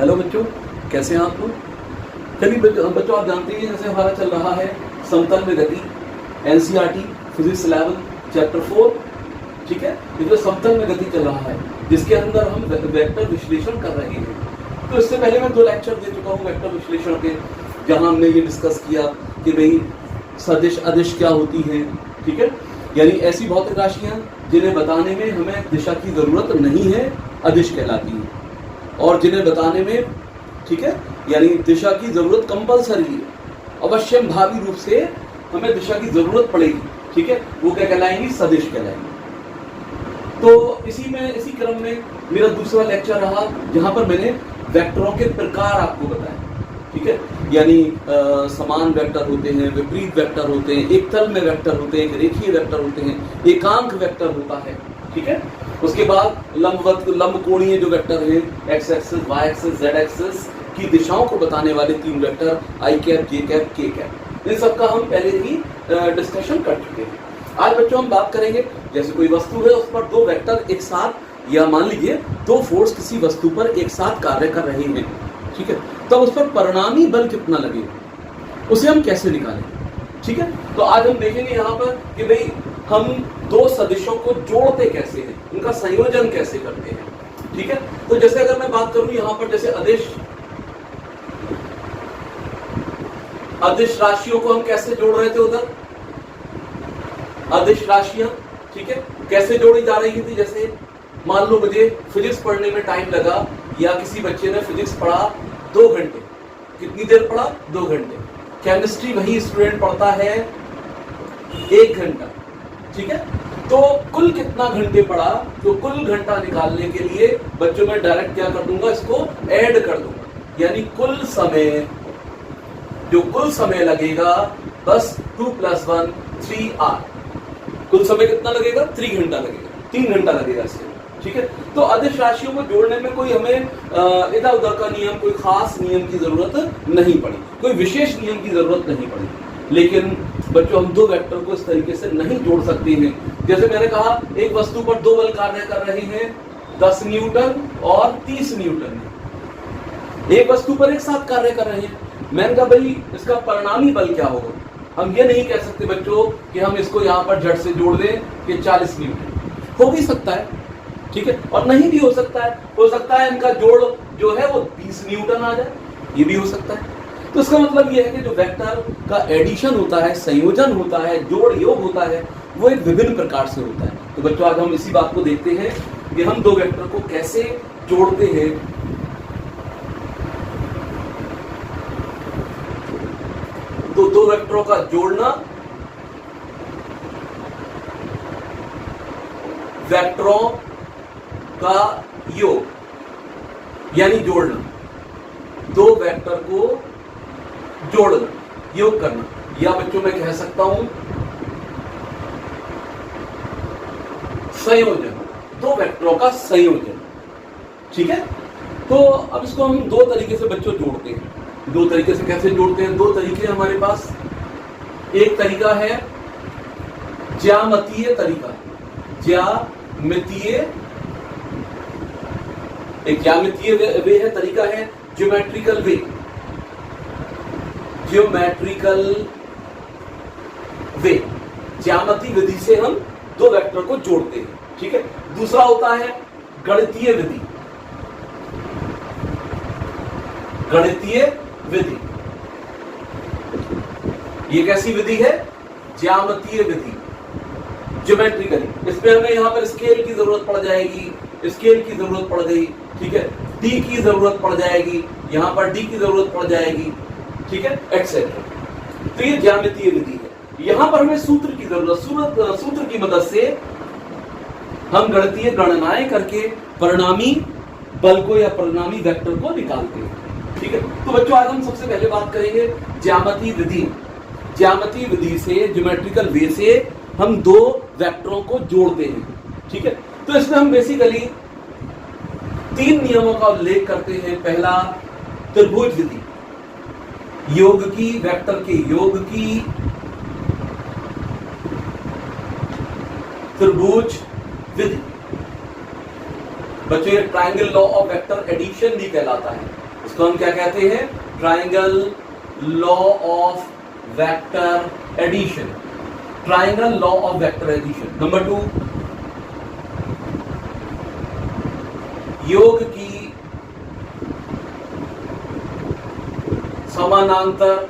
Hello बच्चों, कैसे हैं आप लोग। चलिए बच्चों, आप जानते हैं जैसे हमारा चल रहा है समतल में गति, एनसीईआरटी फिजिक्स 11 चैप्टर 4, ठीक है। ये जो समतल में गति चल रहा है जिसके अंदर हम वेक्टर विश्लेषण कर रहे हैं। तो इससे पहले मैं 2 लेक्चर दे चुका हूँ वेक्टर विश्लेषण के, जहाँ हमने ये डिस्कस किया कि भाई सदिश अदिश क्या होती हैं, ठीक है। यानी ऐसी भौतिक राशियाँ जिन्हें बताने में हमें दिशा की जरूरत नहीं है, अदिश कहलाती हैं। और जिन्हें बताने में, ठीक है, यानी दिशा की जरूरत कंपलसरी है, अवश्य भावी रूप से हमें दिशा की जरूरत पड़ेगी, ठीक है, वो क्या कहलाएंगी, सदिश कहलाएंगी। तो इसी क्रम में मेरा दूसरा लेक्चर रहा जहां पर मैंने वेक्टरों के प्रकार आपको बताए, ठीक है। यानी समान वेक्टर होते हैं, विपरीत वेक्टर होते हैं, एक तल में वेक्टर होते हैं, रेखीय वेक्टर होते हैं, एकांक वेक्टर होता है, ठीक है। उसके बाद लंबकोणीय जो वेक्टर है, X axis, Y axis, Z axis की दिशाओं को बताने वाले 3 vector i cap, j cap, k cap, इन सब का हम पहले ही डिस्कशन कर चुके हैं। आज बच्चों हम बात करेंगे, जैसे कोई वस्तु है उस पर 2 वेक्टर एक साथ, या मान लीजिए 2 फोर्स किसी वस्तु पर एक साथ कार्य कर रहे हैं, ठीक है, तो उस पर परिणामी बल कितना लगेगा, उसे हम कैसे निकालें, ठीक है। तो आज हम देखेंगे यहाँ पर कि भाई हम 2 सदिशों को जोड़ते कैसे हैं, उनका संयोजन कैसे करते हैं, ठीक है। तो जैसे अगर मैं बात करूं यहाँ पर, जैसे अदिश राशियों को हम कैसे जोड़ रहे थे उधर, अदिश राशियां, ठीक है, कैसे जोड़ी जा रही थी। जैसे मान लो मुझे फिजिक्स पढ़ने में टाइम लगा, या किसी बच्चे ने फिजिक्स पढ़ा 2 घंटे, कितनी देर पढ़ा, 2 घंटे। केमिस्ट्री वही स्टूडेंट पढ़ता है 1 घंटा, ठीक है। तो कुल कितना घंटे पढ़ा, तो कुल घंटा निकालने के लिए बच्चों में डायरेक्ट क्या कर दूंगा, इसको ऐड कर दूंगा, यानी कुल समय लगेगा बस 2 + 1 3R। कुल समय कितना लगेगा, 3 घंटा लगेगा, 3 घंटा लगेगा इसके, ठीक है। तो अदिश राशियों को जोड़ने में कोई हमें इधर उधर का नियम, कोई खास नियम की जरूरत नहीं पड़ी, कोई विशेष नियम की जरूरत नहीं पड़ी। लेकिन बच्चों हम 2 वेक्टर को इस तरीके से नहीं जोड़ सकते हैं। जैसे मैंने कहा, एक वस्तु पर 2 बल कार्य कर रहे हैं, 10 न्यूटन और 30 न्यूटन, एक वस्तु पर एक साथ कार्य कर रहे हैं। मैंने कहा भाई इसका परिणामी बल क्या होगा। हम ये नहीं कह सकते बच्चों कि हम इसको यहाँ पर झट से जोड़ दें कि 40 न्यूटन, हो भी सकता है, ठीक है, और नहीं भी हो सकता है इनका जोड़ जो है वो 20 न्यूटन आ जाए, ये भी हो सकता है। तो इसका मतलब ये है कि जो वेक्टर का एडिशन होता है, संयोजन होता है, जोड़ योग होता है, वो एक विभिन्न प्रकार से होता है। तो बच्चों आज हम इसी बात को देखते हैं कि हम 2 वेक्टर को कैसे जोड़ते हैं। तो 2 वेक्टरों का जोड़ना, वेक्टरों का योग यानी जोड़ना, 2 वेक्टर को जोड़ना, योग करना, या बच्चों मैं कह सकता हूं संयोजन, 2 वेक्टरों का संयोजन, ठीक है। तो अब इसको हम 2 तरीके से बच्चों जोड़ते हैं। 2 तरीके से कैसे जोड़ते हैं, 2 तरीके हमारे पास। एक तरीका है ज्यामितीय तरीका, एक ज्यामितीय वे है, तरीका है ज्योमेट्रिकल वे, ज्यामितीय विधि से हम 2 वेक्टर को जोड़ते हैं, ठीक है। दूसरा होता है गणितीय विधि। ये कैसी विधि है, ज्यामितीय विधि, ज्योमेट्रिकली। इसमें हमें यहाँ पर स्केल की जरूरत पड़ जाएगी, स्केल की जरूरत पड़ गई, ठीक है, डी की जरूरत पड़ जाएगी, यहाँ पर डी की जरूरत पड़ जाएगी, ठीक है, एक्सेट्रा। तो ये ज्यामितीय विधि है। यहाँ पर हमें सूत्र की जरूरत, सूत्र की मदद से हम गणितीय गणनाएं करके परिणामी बल को या परिणामी वेक्टर को निकालते हैं, ठीक है। तो बच्चों आज हम सबसे पहले बात करेंगे ज्यामितीय विधि से, ज्योमेट्रिकल वे से हम 2 वेक्टरों को जोड़ते हैं, ठीक है। तो इसमें हम बेसिकली 3 नियमों का उल्लेख करते हैं। पहला त्रिभुज विधि, योग की, वेक्टर के योग की त्रिभुज विधि। बच्चों ये triangle law of vector addition भी कहलाता है। इसको हम क्या कहते हैं? Triangle law of vector addition. Triangle law of vector addition. Number 2, योग की समानांतर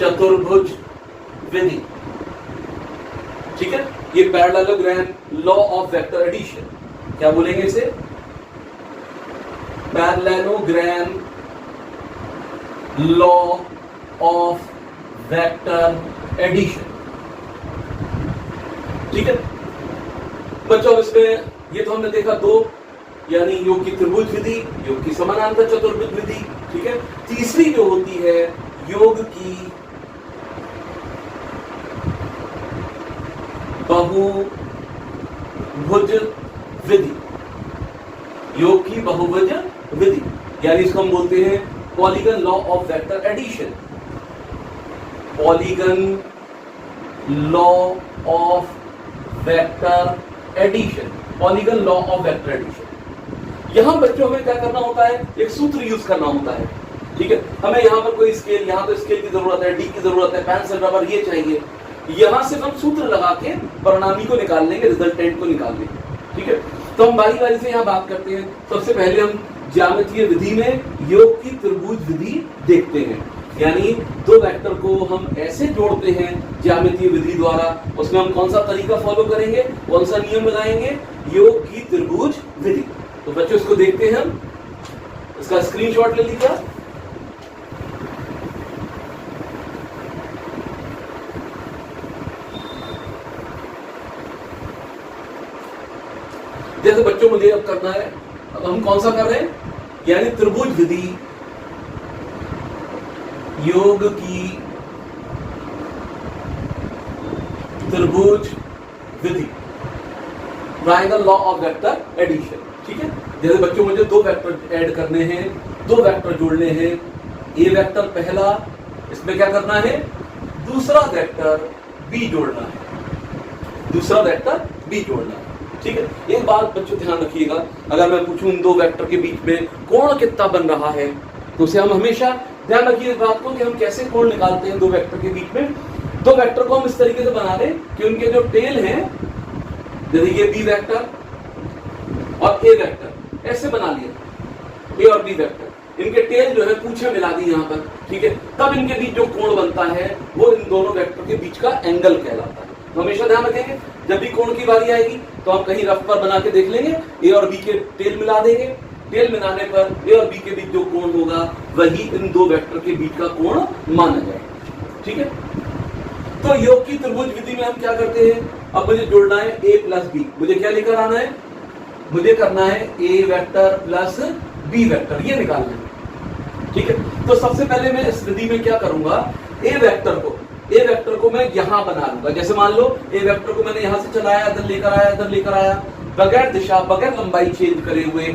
चतुर्भुज विधि। ठीक है, ये parallelogram law of vector addition. क्या बोलेंगे इसे? Parallelogram law of vector addition. ठीक है बच्चों, इसमें ये तो हमने देखा 2, यानी योग की त्रिभुज विधि, योग की समानांतर चतुर्भुज विधि। ठीक है, तीसरी जो होती है योग की बहुभुज विधि। योग की बहुभुज विधि, यानी इसको हम बोलते हैं polygon law of vector addition. Polygon law of vector addition. Polygon law of vector addition. यहां बच्चों हमें क्या करना होता है? एक सूत्र यूज करना होता है। ठीक है, हमें यहां पर कोई स्केल, यहां तो स्केल की जरूरत है, डी की जरूरत है, पेंसिल रबर ये चाहिए। यहां से हम सूत्र लगा के परिणामी को निकाल लेंगे, रिजल्टेंट को निकाल लेंगे। ठीक है, तो हम बारी बारी से यहां बात करते हैं। सबसे पहले हम ज्यामितीय विधि में योग की त्रिभुज विधि देखते हैं, यानी 2 वेक्टर को हम ऐसे जोड़ते हैं ज्यामितीय विधि द्वारा। उसमें हम कौन सा तरीका फॉलो करेंगे, कौन सा नियम लगाएंगे? योग की त्रिभुज विधि। तो बच्चों इसको देखते हैं हम। इसका स्क्रीनशॉट ले लीजिए। जैसे बच्चों मुझे अब करना है, अब हम कौन सा कर रहे हैं? यानी त्रिभुज विधि, योग की त्रिभुज विधि, triangle law of vector addition. ठीक है, जैसे बच्चों मुझे 2 वेक्टर ऐड करने हैं, 2 वेक्टर जोड़ने हैं। ए वेक्टर पहला, इसमें क्या करना है? दूसरा वेक्टर बी जोड़ना है। दूसरा वेक्टर बी जोड़ना है। ठीक है, एक बात बच्चों ध्यान रखिएगा, अगर मैं पूछूं इन 2 वेक्टर के बीच में कोण कितना बन रहा है, तो उसे हम हमेशा ध्यान रखिए इस बात को कि हम कैसे कोण निकालते हैं 2 वेक्टर के बीच में। 2 वेक्टर को हम इस तरीके से बना दें कि उनके जो टेल हैं, जैसे ये बी वेक्टर और ए वेक्टर, ऐसे बना लिया ए और बी वेक्टर, इनके टेल जो है पूंछें मिला दी यहाँ पर। ठीक है, तब इनके बीच जो कोण बनता है वो इन दोनों वेक्टर के बीच का एंगल कहलाता है। तो हमेशा ध्यान रखेंगे, जब भी कोण की बारी आएगी तो हम कहीं रफ पर बना के देख लेंगे, ए और बी के टेल मिला देंगे। टेल मिलाने पर ए और बी के बीच जो कोण होगा वही इन 2 वेक्टर के बीच का कोण माना जाएगा। ठीक है, तो योग की त्रिभुज विधि में हम क्या करते हैं? अब मुझे जोड़ना है a प्लस बी। मुझे क्या लेकर आना है? मुझे करना है a vector plus b vector, ये निकालना है। ठीक है, तो सबसे पहले मैं इस विधि में क्या करूंगा? a वेक्टर को मैं यहां बना लूंगा। जैसे मान लो a वेक्टर को मैंने यहां से चलाया, इधर लेकर आया, इधर लेकर आया, बगैर दिशा, बगैर लंबाई चेंज करे हुए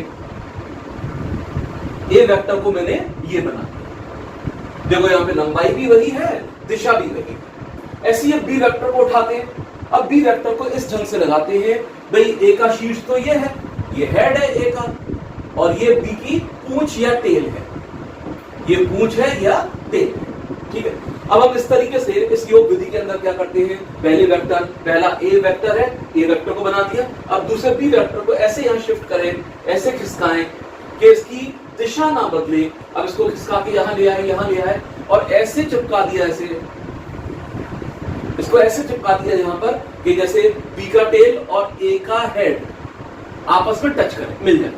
a वेक्टर को मैंने ये बना दिया। देखो यहां पे लंबाई भी वही है, दिशा भी वही है। ऐसे ही बी वेक्टर को उठाते हैं। अब बी वेक्टर को इस ढंग से लगाते हैं, भाई ए का शीर्ष तो ये है, ये हेड है ए का, और ये बी की पूंछ या टेल है, ये पूंछ है या टेल। ठीक है, अब हम इस तरीके से इस योग विधि के अंदर क्या करते हैं? पहले वेक्टर, पहला ए वेक्टर है, ए वेक्टर को बना दिया। अब दूसरे बी वेक्टर को ऐसे यहां शिफ्ट करें, ऐसे खिसकाएं कि इसकी दिशा ना बदले। अब इसको खिसका के यहां ले आए, यहां ले आए, और ऐसे चिपका दिया, ऐसे इसको ऐसे चिपका दिया यहां पर कि जैसे बी का टेल और ए का हेड आपस में टच करें, मिल जाए।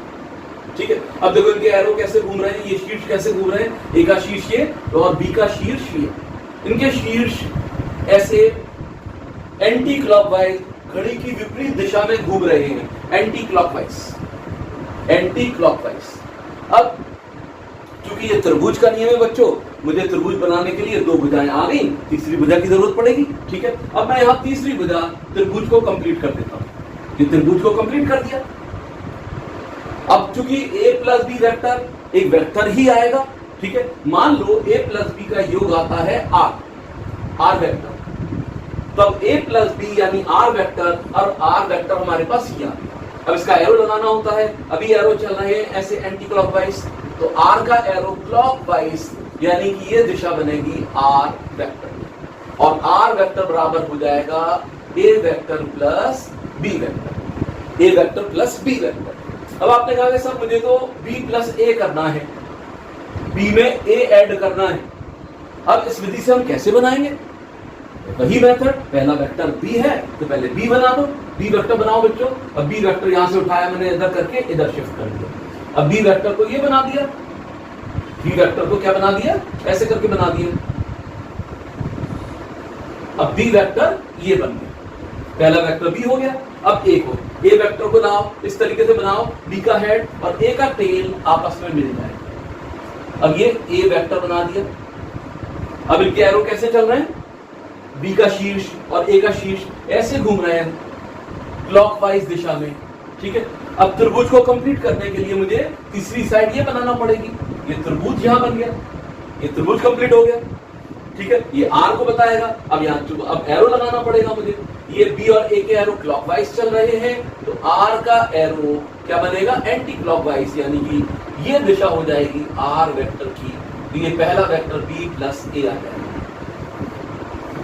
ठीक है, अब देखो इनके एरो कैसे घूम रहे हैं, ये शीर्ष कैसे घूम रहे हैं, ए का शीर्ष ये और बी का शीर्ष ये। इनके शीर्ष ऐसे एंटी क्लॉकवाइज, घड़ी की विपरीत दिशा में घूम रहे हैं, एंटी क्लॉकवाइज। अब क्योंकि ये त्रिभुज का नियम है बच्चों, मुझे त्रिभुज बनाने के लिए 2 भुजाएं आ गई, तीसरी भुजा की जरूरत पड़ेगी। ठीक है, अब मैं यहां तीसरी भुजा त्रिभुज को कंप्लीट कर देता हूं। ये त्रिभुज को कंप्लीट कर दिया। अब चूंकि a प्लस बी वेक्टर एक वेक्टर ही आएगा। ठीक है, मान लो a प्लस बी का योग आता है r वेक्टर, तब a प्लस बी यानी r वेक्टर, और r वेक्टर हमारे पास ये आ गया। अब इसका एरो लगाना होता है, अभी एरो चल रहे हैं ऐसे एंटी क्लॉकवाइज, तो आर का एरो क्लॉकवाइज यानी कि ये दिशा बनेगी आर वेक्टर, और आर वेक्टर बराबर हो जाएगा ए वेक्टर प्लस बी वेक्टर, ए वेक्टर प्लस बी वेक्टर। अब आपने कहा कि सर मुझे तो बी प्लस ए करना है, बी में ए ऐड करना है, अब इस विधि से हम कैसे बनाएंगे? वही मेथड, पहला वेक्टर बी है तो पहले बी बना दो, बी वेक्टर बनाओ बच्चों। अब बी वेक्टर यहां से उठाया मैंने इधर करके इधर शिफ्ट कर दिया, अब बी वेक्टर को ये बना दिया, बी वेक्टर को क्या बना दिया, ऐसे करके बना दिया, अब बी वेक्टर ये बन गया, पहला वेक्टर बी हो गया। अब ए को, ए वेक्टर को लाओ इस तरीके से बनाओ, बी का हेड और ए का टेल आपस में मिल जाएगा, अब ये ए वेक्टर बना दिया। अब इनके एरो कैसे चल रहे हैं, बी का शीर्ष और ए का शीर्ष ऐसे घूम रहे हैं क्लॉकवाइज दिशा में, ठीक है। अब त्रिभुज को कंप्लीट करने के लिए मुझे तीसरी साइड ये बनाना पड़ेगी, ये त्रिभुज यहां बन गया, ये त्रिभुज कंप्लीट हो गया, ठीक है, ये आर को बताएगा। अब यहाँ अब एरो लगाना पड़ेगा मुझे, ये बी और ए के एरो क्लॉकवाइज चल रहे हैं, तो आर का एरो क्या बनेगा, एंटी क्लॉकवाइज, यानी कि ये दिशा हो जाएगी आर वेक्टर की, तो ये पहला वेक्टर बी प्लस ए आ जाएगा,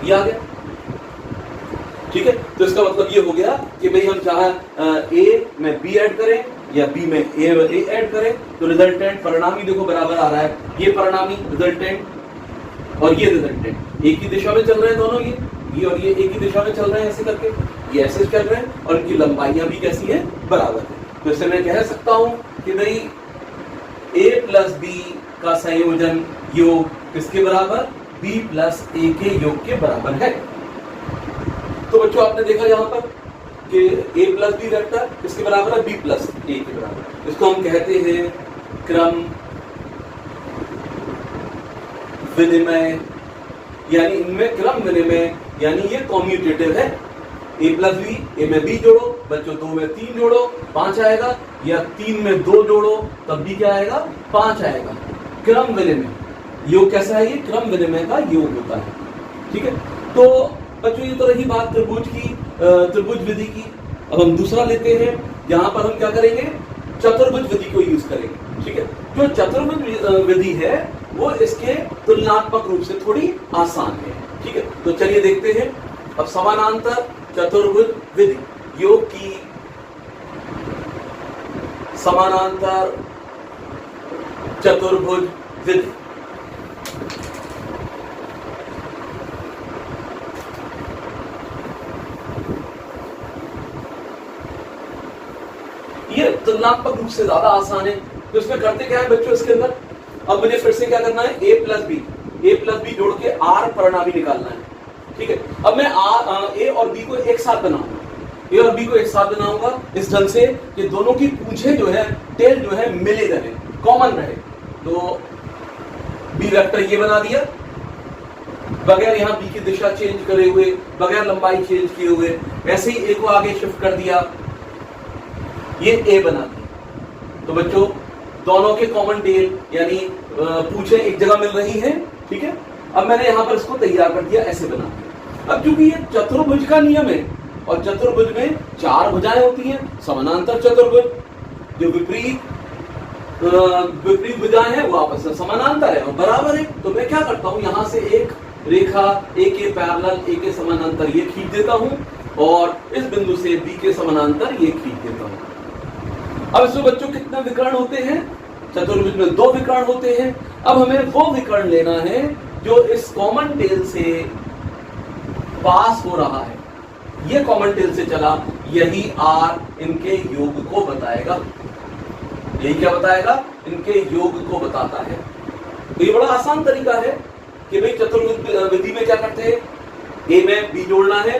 ये आ गया, ठीक है। तो इसका मतलब ये हो गया कि भाई हम चाहे ए में बी ऐड करें या बी में ए ऐड करें, तो रिजल्टेंट परिणामी देखो बराबर आ रहा है, ये परिणामी रिजल्टेंट और ये रिजल्टेंट एक ही दिशा में चल रहे हैं दोनों, ये और ये एक ही दिशा में चल रहे हैं ऐसे करके, ये ऐसे चल रहे हैं और इनकी लंबाइयां भी कैसी है, बराबर है। तो इससे मैं कह सकता हूं कि भाई ए प्लस बी का संयोजन योग किसके बराबर, बी प्लस ए के योग के बराबर है। तो बच्चों आपने देखा यहां पर कि ए प्लस बी वेक्टर किसके बराबर है, बी प्लस ए के बराबर। इसको हम कहते हैं क्रम विनिमय, यानी इनमें क्रम विनिमय, यानी ये कॉम्यूटेटिव है। ए प्लस बी, ए में बी जोड़ो बच्चों, 2 में 3 जोड़ो 5 आएगा, या 3 में 2 जोड़ो तब भी क्या आएगा, 5 आएगा। क्रम विनिमय योग कैसा है, ये क्रम विनिमय का योग होता है, ठीक है। तो बच्चों ये तो रही बात त्रिभुज की, त्रिभुज विधि की। अब हम दूसरा लेते हैं, जहां पर हम क्या करेंगे, चतुर्भुज विधि को यूज करेंगे, ठीक है। जो चतुर्भुज विधि है वो इसके तुलनात्मक रूप से थोड़ी आसान है, ठीक है। तो चलिए देखते हैं। अब समानांतर चतुर्भुज विधि, योग की समानांतर चतुर्भुज विधि। ये तुलनात्मक रूप से ज्यादा आसान है। तो इसमें करते क्या है बच्चों इसके अंदर, अब मुझे फिर से क्या करना है, ए प्लस बी जोड़ के आर परिणामी निकालना है, ठीक है। अब मैं ए और बी को एक साथ बनाऊंगा, ए और बी को एक साथ बनाऊंगा इस ढंग से कि दोनों की पूंछें जो है, टेल जो है मिले रहे, कॉमन रहे। तो बी वेक्टर ये बना दिया बगैर यहां बी की दिशा चेंज करे हुए, बगैर लंबाई चेंज किए हुए, ऐसे ही ए को आगे शिफ्ट कर दिया, ये ए बना दिया। तो बच्चों दोनों के कॉमन टेल यानी पूंछें एक जगह मिल रही हैं, ठीक है। अब मैंने यहां पर इसको तैयार कर दिया, ऐसे बना दिया। अब क्योंकि ये चतुर्भुज का नियम है और चतुर्भुज में 4 भुजाएं होती हैं, समानांतर चतुर्भुज, जो विपरीत भुजाएं हैं वो आपस में समानांतर है और बराबर है। तो मैं क्या करता हूं, यहां से एक रेखा ए के पैरेलल, ए के समानांतर ये खींच देता हूं और इस बिंदु से बी के समानांतर ये खींच देता हूं। अब इसमें बच्चों कितने विकर्ण होते हैं, चतुर्भुज में 2 विकर्ण होते हैं। अब हमें वो विकर्ण लेना है जो इस कॉमन टेल से पास हो रहा है, ये कॉमन टेल से चला, यही आर इनके योग को बताएगा। यही क्या बताएगा, इनके योग को बताता है। तो ये बड़ा आसान तरीका है कि भाई चतुर्भुज विधि में क्या करते हैं, ए में बी जोड़ना है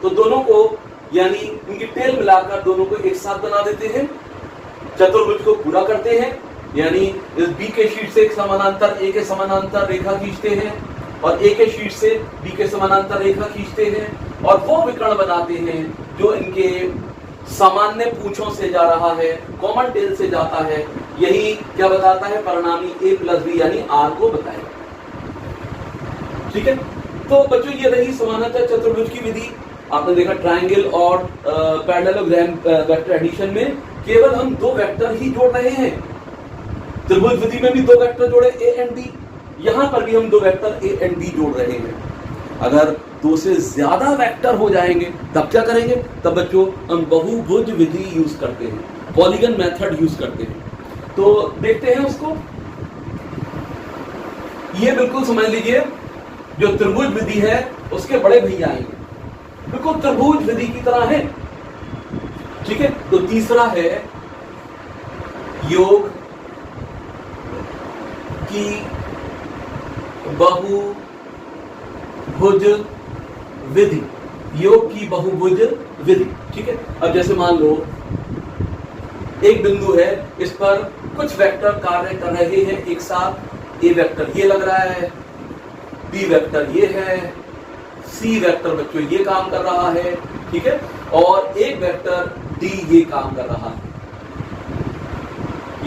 तो दोनों को यानी इनकी टेल मिलाकर दोनों को एक साथ बना देते हैं, चतुर्भुज को पूरा करते हैं, यानी इस बी के शीर्ष से एक समानांतर ए के समानांतर रेखा खींचते हैं और ए के शीर्ष से बी के समानांतर रेखा खींचते हैं और वो विकर्ण बनाते हैं जो इनके सामान्य पूंछों से जा रहा है, कॉमन टेल से जाता है। यही क्या बताता है, परिणामी ए प्लस बी यानी आर को बताएगा, ठीक है। तो बच्चों ये रही समानांतर चतुर्भुज की विधि। आपने देखा ट्रायंगल और पैरेललोग्राम वेक्टर एडिशन में केवल हम 2 वेक्टर ही जोड़ रहे हैं। त्रिभुज विधि में भी 2 वेक्टर जोड़े ए एंड बी, यहां पर भी हम 2 वेक्टर ए एंड बी जोड़ रहे हैं। अगर 2 से ज्यादा वेक्टर हो जाएंगे तब क्या करेंगे? तब बच्चों हम बहुभुज विधि यूज करते हैं, पॉलीगन मेथड यूज करते हैं। तो देखते हैं उसको। ये बिल्कुल समझ लीजिए जो त्रिभुज विधि है उसके बड़े भैया आएंगे, बिल्कुल त्रिभुज विधि की तरह है। ठीक है, तो तीसरा है योग की बहुभुज विधि, योग की बहुभुज विधि। ठीक है, अब जैसे मान लो एक बिंदु है, इस पर कुछ वेक्टर कार्य कर रहे हैं एक साथ। ए वेक्टर ये लग रहा है, बी वेक्टर ये है, सी वेक्टर बच्चों ये काम कर रहा है। ठीक है, और एक वेक्टर डी ये काम कर रहा है।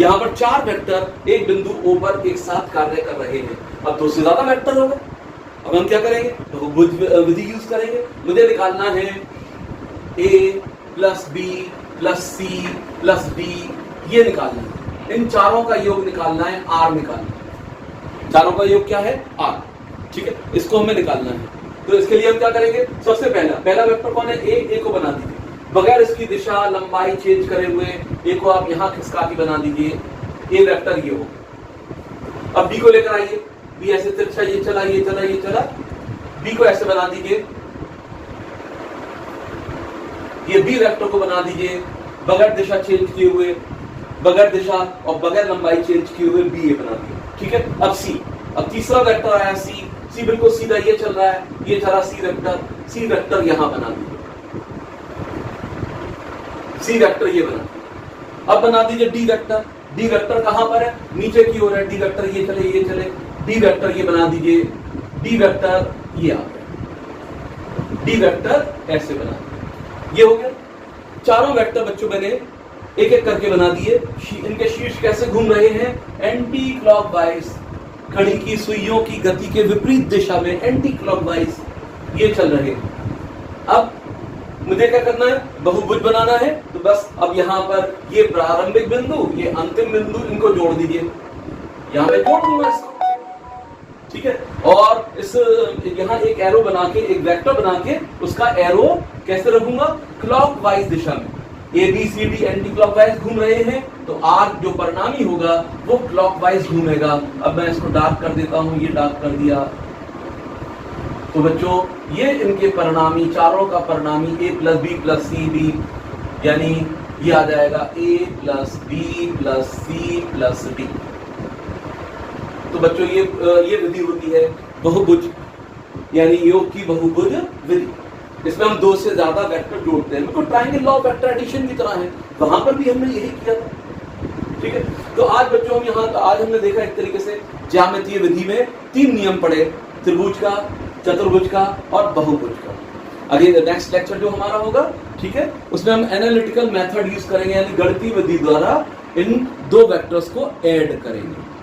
यहां पर 4 वेक्टर एक बिंदु ओ पर एक साथ कार्य कर रहे हैं। अब 2 से ज्यादा वेक्टर हो गए, अब हम क्या करेंगे? बहुभुज विधि यूज करेंगे। मुझे निकालना है A plus B plus C plus D, ये निकालना है। इन चारों का योग निकालना है, आर निकालना है। चारों का योग क्या है? आर। ठीक है, इसको हमें निकालना है। तो इसके लिए हम क्या करेंगे? सबसे पहला वेक्टर कौन है? ए को बना दीजिए बगैर इसकी दिशा लंबाई चेंज करे हुए। ए को आप यहां खिसका के बना दीजिए, ए वेक्टर ये हो। अब बी को लेकर आइए, बी ऐसे तिरछा ये चला ये चला ये चला, बी को ऐसे बना दीजिए, ये बी वेक्टर को बना दीजिए बगैर दिशा चेंज किए हुए, बगैर दिशा और बगैर लंबाई चेंज किए हुए बी ए बना दिए। ठीक है, अब सी, अब तीसरा वेक्टर आया सी बिल्कुल सीधा ये चल रहा है, ये चला सी वेक्टर यहां बना दीजिए, सी वेक्टर ये बना। अब बना दीजिए डी वेक्टर कहां पर है? नीचे की ओर है। डी वेक्टर ये चले, डी वेक्टर ये बना दीजिए, डी वेक्टर ये आ गया, डी वेक्टर ऐसे बना, ये हो गया। चारों वेक्टर बच्चों मैंने एक एक करके बना दिए। इनके शीर्ष कैसे घूम रहे हैं? एंटी क्लॉकवाइज, घड़ी की सुइयों की गति के विपरीत दिशा में एंटी क्लॉकवाइज ये चल रहे हैं। अब मुझे क्या करना है? बहुभुज बनाना है। तो बस अब यहां पर ये प्रारंभिक बिंदु, ये अंतिम बिंदु, इनको जोड़ दीजिए। यहां पे जोड़ दूंगा इसको। ठीक है, और इस यहां एक एरो बना के, एक वेक्टर बना के उसका एरो कैसे रखूंगा? क्लॉकवाइज दिशा में। A B C D anti clockwise घूम रहे हैं, तो आर जो परिणामी होगा वो क्लॉकवाइज घूमेगा। अब मैं इसको डार्क कर देता हूं, ये डार्क कर दिया। तो बच्चों ये इनके परिणामी, चारों का परिणामी A plus B plus C D, यानी ये आ जाएगा A plus B plus C plus D. तो बच्चों ये विधि होती है बहुभुज, यानी योग की बहुभुज विधि। इसमें हम 2 से ज्यादा वेक्टर जोड़ते हैं, बिल्कुल triangle law of vector addition की तरह है। वहां पर भी हमने यही किया था। ठीक है, तो आज बच्चों हम आज हमने देखा एक तरीके से ज्यामितीय विधि में 3 नियम पढ़े, त्रिभुज का, चतुर्भुज का और बहुभुज का। अगले नेक्स्ट लेक्चर जो हमारा होगा, ठीक है, उसमें हम एनालिटिकल मेथड यूज करेंगे, यानी गणितीय विधि द्वारा इन 2 वेक्टर्स को ऐड करेंगे।